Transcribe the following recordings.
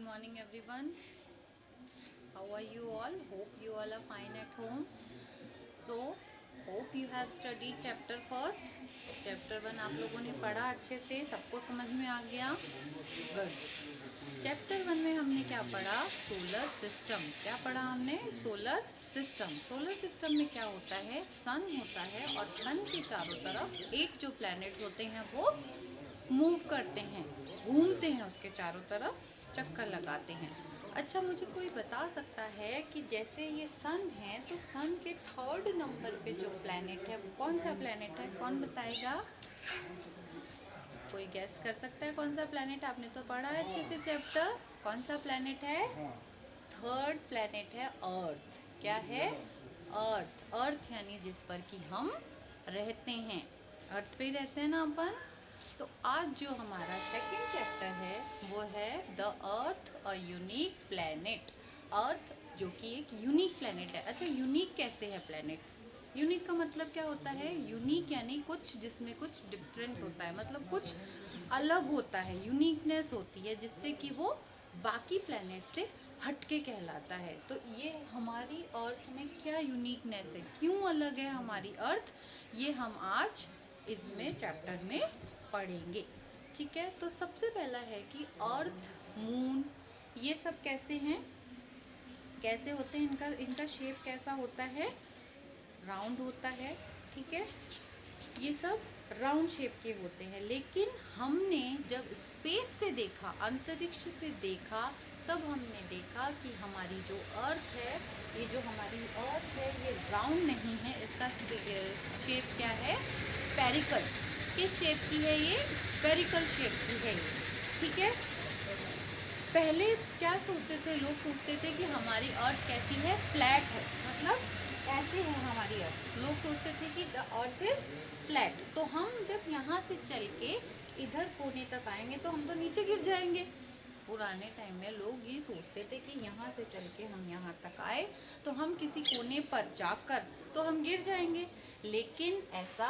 morning everyone. How are you all? Hope you all are fine at home. So hope you have studied chapter first. Chapter 1 आप लोगों ने पढ़ा अच्छे से, सबको समझ में आ गया? गुड. चैप्टर 1 में हमने क्या पढ़ा? Solar system. क्या पढ़ा हमने? Solar system. सोलर सिस्टम में क्या होता है? सन होता है और सन के चारों तरफ एक जो प्लैनेट होते हैं वो मूव करते हैं, घूमते हैं, उसके चारों तरफ चक्कर लगाते हैं. अच्छा, मुझे कोई बता सकता है कि जैसे ये सन है तो सन के थर्ड नंबर पे जो प्लैनेट है वो कौन सा प्लैनेट है? कौन बताएगा? कोई गैस कर सकता है कौन सा प्लैनेट? आपने तो पढ़ा है अच्छे से चैप्टर. कौन सा प्लैनेट है? थर्ड प्लैनेट है अर्थ. क्या है? अर्थ. अर्थ यानी जिस पर कि हम रहते हैं. अर्थ पे ही रहते हैं ना अपन. तो आज जो हमारा सेकंड चैप्टर है वो है the earth a unique planet. Earth जो कि एक यूनिक प्लैनेट है. अच्छा, यूनिक कैसे है प्लैनेट? यूनिक का मतलब क्या होता है? यूनिक यानी कुछ जिसमें कुछ डिफरेंट होता है, मतलब कुछ अलग होता है, यूनिकनेस होती है जिससे कि वो बाकी प्लैनेट से हटके कहलाता है. तो ये हमारी अर्थ में क्या यूनिकनेस है, क्यों अलग है हमारी अर्थ, ये हम आज इसमें चैप्टर में पढ़ेंगे. ठीक है. तो सबसे पहला है कि अर्थ, मून, ये सब कैसे हैं, कैसे होते हैं, इनका शेप कैसा होता है? राउंड होता है. ठीक है. ये सब राउंड शेप के होते हैं. लेकिन हमने जब स्पेस से देखा, अंतरिक्ष से देखा, तब हमने देखा कि हमारी जो अर्थ है, ये जो हमारी अर्थ है ये राउंड नहीं है. इसका शेप क्या है? स्फेरिकल. किस शेप की है ये? स्फेरिकल शेप की है. ठीक है. पहले क्या सोचते थे लोग? सोचते थे कि हमारी अर्थ कैसी है? फ्लैट है, मतलब ऐसे है हमारी अर्थ. लोग सोचते थे कि द अर्थ इज फ्लैट. तो हम जब यहाँ से चल के इधर कोने तक आएंगे तो हम तो नीचे गिर जाएंगे. पुराने टाइम में लोग ये सोचते थे कि यहाँ से चल के हम यहाँ तक आए तो हम किसी कोने पर जाकर तो हम गिर जाएंगे. लेकिन ऐसा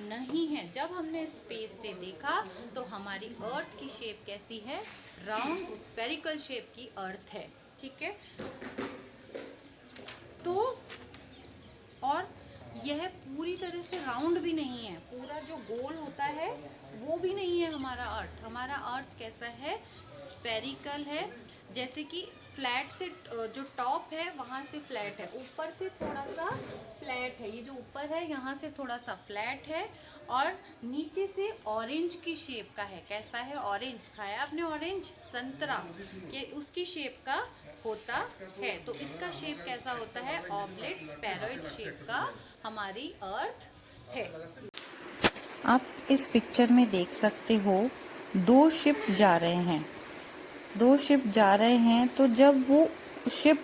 नहीं है. जब हमने स्पेस से देखा तो हमारी अर्थ की शेप कैसी है? राउंड स्फेरिकल शेप की अर्थ है. ठीक है. तो और यह पूरी तरह से राउंड भी नहीं है, पूरा जो गोल होता है वो भी नहीं है हमारा अर्थ. हमारा अर्थ कैसा है? स्फेरिकल है. जैसे कि फ्लैट से जो टॉप है वहाँ से फ्लैट है, ऊपर से थोड़ा सा फ्लैट है. ये जो ऊपर है यहाँ से थोड़ा सा फ्लैट है और नीचे से ऑरेंज की शेप का है. कैसा है? ऑरेंज. खाया आपने ऑरेंज? संतरा. ये उसकी शेप का होता है. तो इसका शेप कैसा होता है? ऑब्लिक स्फेरॉइड शेप का हमारी अर्थ है. आप इस पिक्चर में देख सकते हो दो शिप जा रहे हैं. दो शिप जा रहे हैं तो जब वो शिप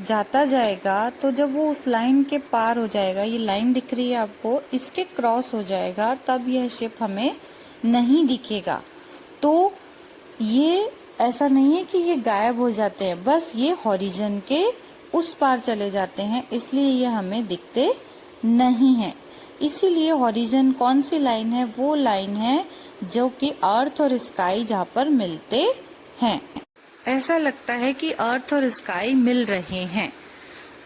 जाता जाएगा तो जब वो उस लाइन के पार हो जाएगा, ये लाइन दिख रही है आपको, इसके क्रॉस हो जाएगा तब यह शिप हमें नहीं दिखेगा. तो ये ऐसा नहीं है कि ये गायब हो जाते हैं, बस ये हॉरिजन के उस पार चले जाते हैं, इसलिए ये हमें दिखते नहीं है. इसीलिए हॉरिजन कौन सी लाइन है? वो लाइन है जो कि अर्थ और स्काई जहाँ पर मिलते हैं. ऐसा लगता है कि अर्थ और स्काई मिल रहे हैं.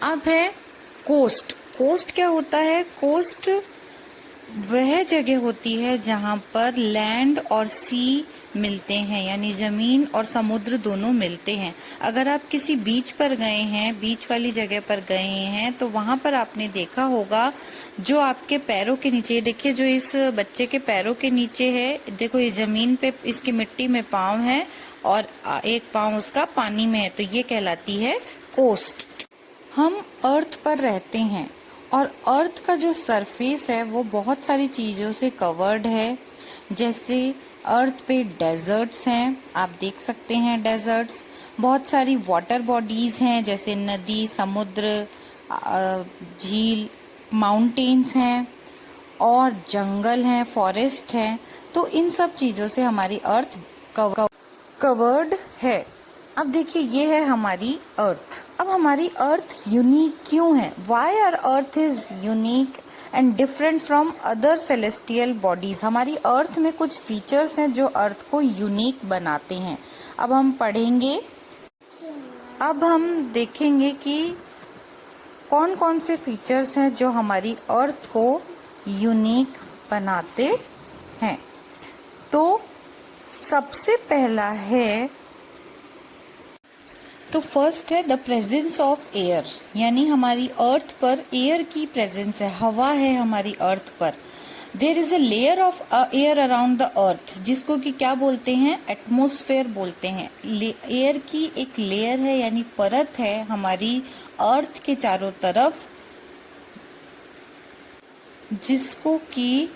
अब है कोस्ट. कोस्ट क्या होता है? कोस्ट वह जगह होती है जहाँ पर लैंड और सी मिलते हैं, यानी जमीन और समुद्र दोनों मिलते हैं. अगर आप किसी बीच पर गए हैं, बीच वाली जगह पर गए हैं, तो वहां पर आपने देखा होगा जो आपके पैरों के नीचे, देखिए जो इस बच्चे के पैरों के नीचे है, देखो ये जमीन पे इसकी मिट्टी में पाँव है और एक पाँव उसका पानी में है, तो ये कहलाती है कोस्ट. हम अर्थ पर रहते हैं और अर्थ का जो सरफेस है वो बहुत सारी चीजों से कवर्ड है. जैसे अर्थ पे डेजर्ट्स हैं, आप देख सकते हैं डेजर्ट्स. बहुत सारी वाटर बॉडीज हैं जैसे नदी, समुद्र, झील, माउंटेन्स हैं और जंगल हैं, फॉरेस्ट हैं. तो इन सब चीज़ों से हमारी अर्थ कवर्ड है. अब देखिए ये है हमारी अर्थ. अब हमारी अर्थ यूनिक क्यों है? Why are earth is unique and different from other celestial bodies. हमारी अर्थ में कुछ फीचर्स हैं जो अर्थ को यूनिक बनाते हैं. अब हम पढ़ेंगे अब हम देखेंगे कि कौन कौन से फीचर्स हैं जो हमारी अर्थ को यूनिक बनाते हैं। तो सबसे पहला है, तो फर्स्ट है द प्रेजेंस ऑफ एयर, यानी हमारी अर्थ पर एयर की प्रेजेंस है, हवा है हमारी अर्थ पर। There is a layer of air around the earth, जिसको कि क्या बोलते हैं, एटमॉस्फेयर बोलते हैं। एयर की एक लेयर है यानी परत है हमारी अर्थ के चारों तरफ, जिसको कि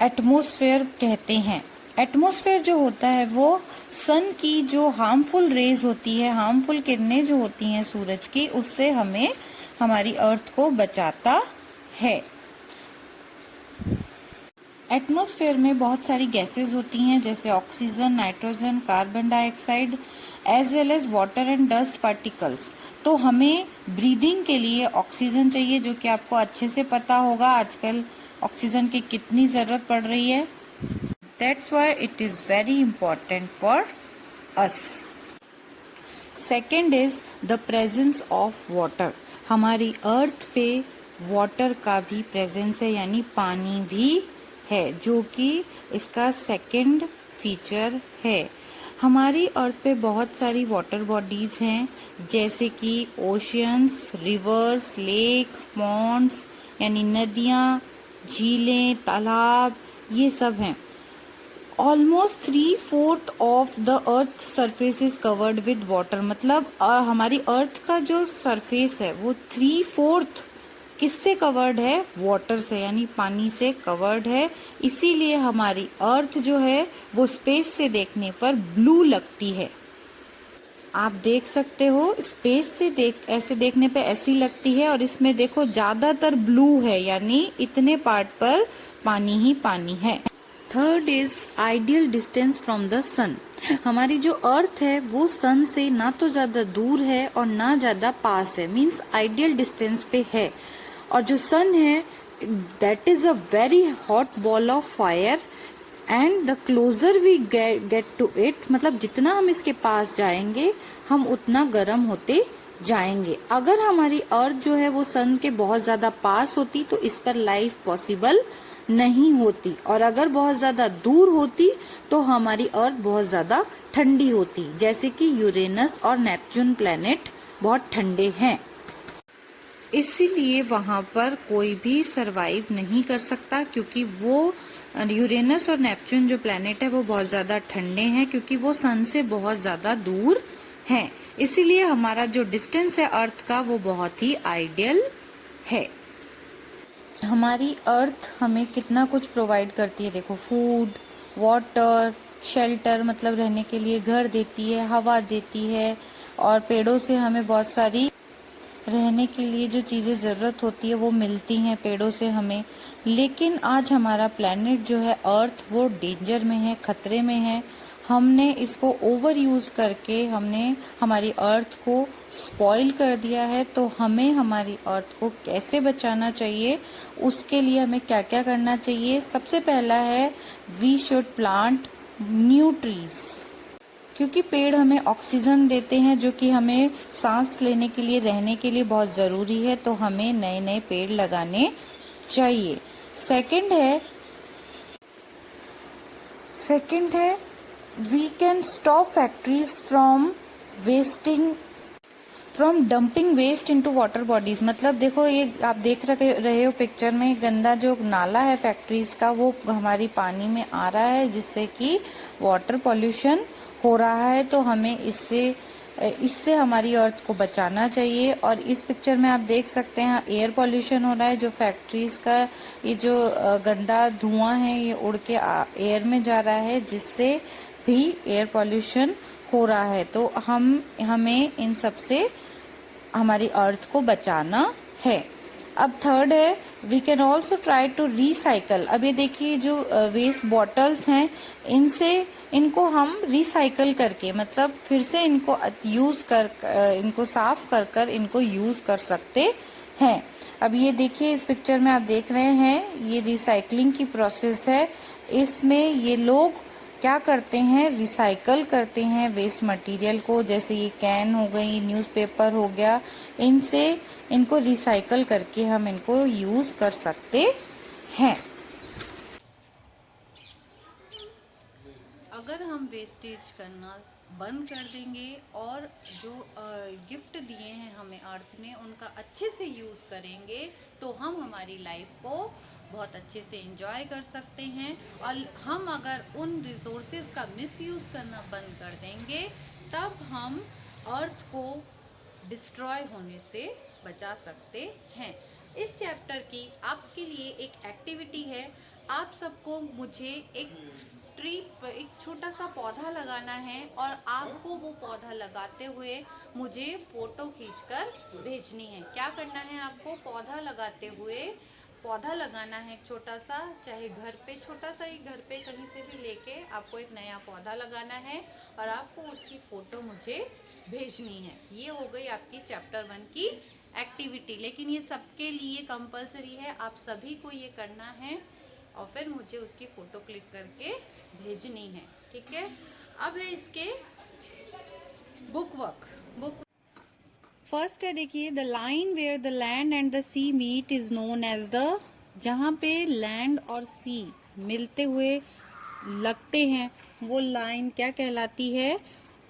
एटमॉस्फेयर कहते हैं। एटमॉस्फेयर जो होता है वो सन की जो हार्मफुल रेज होती है, हार्मफुल किरणें जो होती हैं सूरज की, उससे हमें हमारी अर्थ को बचाता है। एटमॉस्फेयर में बहुत सारी गैसेस होती हैं, जैसे oxygen, nitrogen, carbon dioxide, as well as water and dust particles. तो हमें ब्रीदिंग के लिए ऑक्सीजन चाहिए, जो कि आपको अच्छे से पता होगा आजकल ऑक्सीजन की कितनी ज़रूरत पड़ रही है। That's why it is very important for us. Second is the presence of water. हमारी अर्थ पे वाटर का भी प्रेजेंस है, यानी पानी भी है, जो कि इसका सेकंड फीचर है। हमारी अर्थ पे बहुत सारी वाटर बॉडीज हैं, जैसे कि ओशियंस, रिवर्स, लेक्स, पॉन्ड्स यानी नदियाँ, झीलें, तालाब, ये सब हैं। Almost 3/4 of the earth surface is covered with water, मतलब हमारी अर्थ का जो सरफेस है वो 3/4 किससे कवर्ड है, वाटर से, यानी पानी से कवर्ड है। इसीलिए हमारी अर्थ जो है वो स्पेस से देखने पर ब्लू लगती है। आप देख सकते हो, स्पेस से ऐसे देखने पे ऐसी लगती है, और इसमें देखो ज्यादातर ब्लू है, यानी इतने पार्ट पर पानी ही पानी है। Third is ideal distance from the sun. हमारी जो अर्थ है वो सन से ना तो ज्यादा दूर है और ना ज्यादा पास है, मीन्स आइडियल डिस्टेंस पे है। और जो सन है that is a very hot ball of fire, and the closer we get to it, मतलब जितना हम इसके पास जाएंगे हम उतना गर्म होते जाएंगे। अगर हमारी अर्थ जो है वो सन के बहुत ज्यादा पास होती तो इस पर लाइफ पॉसिबल नहीं होती, और अगर बहुत ज्यादा दूर होती तो हमारी अर्थ बहुत ज्यादा ठंडी होती, जैसे कि यूरेनस और नेपच्यून प्लैनेट बहुत ठंडे हैं, इसीलिए वहां पर कोई भी सरवाइव नहीं कर सकता, क्योंकि वो यूरेनस और नेपच्यून जो प्लैनेट है वो बहुत ज्यादा ठंडे हैं, क्योंकि वो सन से बहुत ज्यादा दूर हैं। इसीलिए हमारा जो डिस्टेंस है अर्थ का वो बहुत ही आइडियल है। हमारी अर्थ हमें कितना कुछ प्रोवाइड करती है, देखो फूड, वाटर, शेल्टर मतलब रहने के लिए घर देती है, हवा देती है, और पेड़ों से हमें बहुत सारी रहने के लिए जो चीज़ें ज़रूरत होती है वो मिलती हैं पेड़ों से हमें। लेकिन आज हमारा प्लैनेट जो है अर्थ वो डेंजर में है, खतरे में है। हमने इसको ओवर यूज़ करके हमने हमारी अर्थ को स्पॉइल कर दिया है। तो हमें हमारी अर्थ को कैसे बचाना चाहिए, उसके लिए हमें क्या क्या करना चाहिए। सबसे पहला है we should plant new trees, क्योंकि पेड़ हमें ऑक्सीजन देते हैं जो कि हमें सांस लेने के लिए, रहने के लिए बहुत ज़रूरी है। तो हमें नए नए पेड़ लगाने चाहिए। सेकंड है we can stop factories from dumping waste into water bodies. मतलब देखो, ये आप देख रहे हो पिक्चर में, गंदा जो नाला है फैक्ट्रीज का वो हमारी पानी में आ रहा है, जिससे कि वाटर पॉल्यूशन हो रहा है। तो हमें इससे हमारी अर्थ को बचाना चाहिए। और इस पिक्चर में आप देख सकते हैं एयर पॉल्यूशन हो रहा है, जो फैक्ट्रीज का ये जो गंदा धुआं है ये उड़ के एयर में जा रहा है, जिससे भी एयर पॉल्यूशन हो रहा है। तो हमें इन सब से हमारी अर्थ को बचाना है। अब थर्ड है we can also try to recycle. अब ये देखिए जो वेस्ट बॉटल्स हैं इनको हम रिसाइकल करके, मतलब फिर से इनको इनको साफ कर इनको यूज कर सकते हैं। अब ये देखिए इस पिक्चर में आप देख रहे हैं ये रिसाइकलिंग की प्रोसेस है। इसमें ये लोग क्या करते हैं, रिसाइकल करते हैं वेस्ट मटेरियल को, जैसे ये कैन हो गई, न्यूज़पेपर हो गया, इनको रिसाइकल करके हम इनको यूज़ कर सकते हैं। अगर हम वेस्टेज करना बंद कर देंगे और जो गिफ्ट दिए हैं हमें अर्थ ने उनका अच्छे से यूज़ करेंगे तो हम हमारी लाइफ को बहुत अच्छे से एंजॉय कर सकते हैं। और हम अगर उन रिसोर्सेज का मिसयूज़ करना बंद कर देंगे तब हम अर्थ को डिस्ट्रॉय होने से बचा सकते हैं। इस चैप्टर की आपके लिए एक एक्टिविटी है, आप सबको मुझे एक एक छोटा सा पौधा लगाना है और आपको वो पौधा लगाते हुए मुझे फोटो खींचकर भेजनी है। क्या करना है आपको, पौधा लगाते हुए पौधा लगाना है छोटा सा, चाहे घर पे छोटा सा ही घर पे कहीं से भी लेके आपको एक नया पौधा लगाना है और आपको उसकी फोटो मुझे भेजनी है। ये हो गई आपकी चैप्टर 1 की एक्टिविटी, लेकिन ये सबके लिए कंपलसरी है, आप सभी को ये करना है और फिर मुझे उसकी फोटो क्लिक करके भेजनी है। ठीक है, अब है इसके बुक फर्स्ट है, देखिए, the line where the land and the sea meet is known as the, जहाँ पे लैंड और सी मिलते हुए लगते हैं वो लाइन क्या कहलाती है,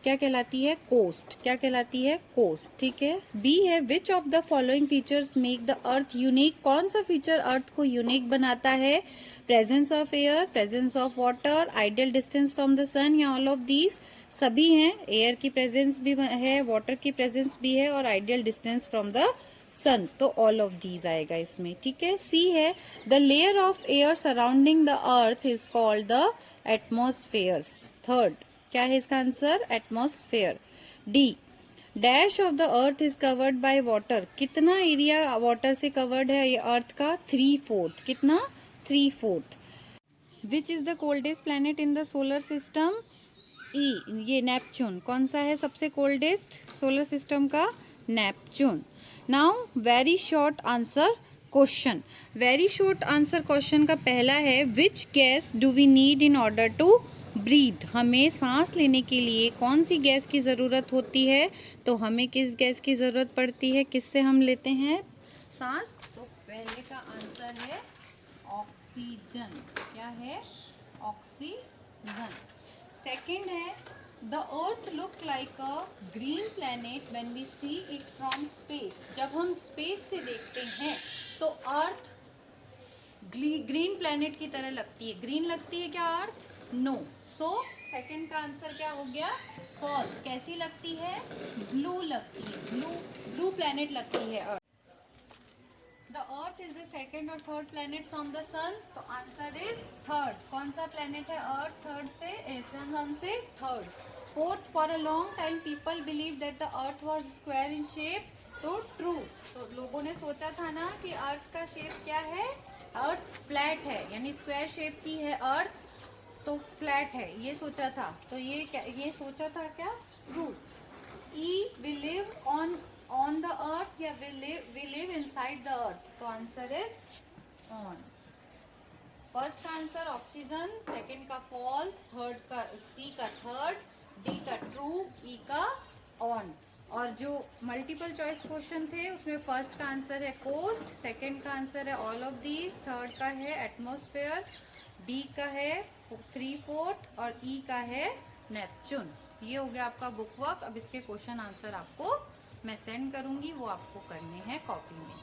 क्या कहलाती है, कोस्ट। क्या कहलाती है, कोस्ट। ठीक है, बी है, which of the following features make the earth unique, कौन सा फीचर अर्थ को यूनिक बनाता है, presence of air, presence of water, ideal distance from the sun, या ऑल ऑफ दीज, सभी हैं, एयर की प्रेजेंस भी है, वाटर की प्रेजेंस भी है और ideal distance from the sun, तो ऑल ऑफ दीज आएगा इसमें। ठीक है, सी है, the layer of air surrounding the earth is called the atmosphere, third, क्या है इसका answer, atmosphere. D, dash of the earth is covered by water, कितना एरिया वाटर से कवर्ड है ये अर्थ का, 3/4, कितना, 3/4। Which is the coldest planet in the solar system, E, ये नेपच्यून, कौन सा है सबसे कोल्डेस्ट सोलर सिस्टम का, Neptune. Now very short answer question, very short answer question का पहला है, which gas do we need in order to breathe, हमें सांस लेने के लिए कौन सी गैस की ज़रूरत होती है, तो हमें किस गैस की ज़रूरत पड़ती है, किससे हम लेते हैं सांस, तो पहले का आंसर है ऑक्सीजन, क्या है, ऑक्सीजन। सेकेंड है, the earth look like a green planet when we see it from space, जब हम स्पेस से देखते हैं तो अर्थ ग्रीन प्लैनेट की तरह लगती है, ग्रीन लगती है क्या अर्थ, नो, सो सेकंड का आंसर क्या हो गया, फॉल्स, कैसी लगती है, ब्लू लगती है, ब्लू प्लैनेट लगती है earth. The earth is the second और third planet from the sun, तो आंसर इज थर्ड, कौन सा प्लैनेट है अर्थ थर्ड से, सन से third. Fourth, for a long time people believe that the earth was square in shape, तो true, तो लोगों ने सोचा था ना कि अर्थ का शेप क्या है, अर्थ फ्लैट है, यानी स्क्वायर शेप की है अर्थ, तो फ्लैट है, ये सोचा था, तो ये क्या, ये सोचा था क्या, true. E, we live on the earth या we live inside the earth, तो आंसर इज ऑन। फर्स्ट का आंसर ऑक्सीजन, सेकंड का फॉल्स, थर्ड का, सी का थर्ड, डी का ट्रू, ई का ऑन। और जो मल्टीपल चॉइस क्वेश्चन थे उसमें फर्स्ट का आंसर है कोस्ट, सेकंड का आंसर है ऑल ऑफ दीज, थर्ड का है एटमॉस्फेयर, डी का है 3/4 और ई का है नेपच्यून। ये हो गया आपका बुक वर्क। अब इसके क्वेश्चन आंसर आपको मैं सेंड करूंगी, वो आपको करने हैं कॉपी में।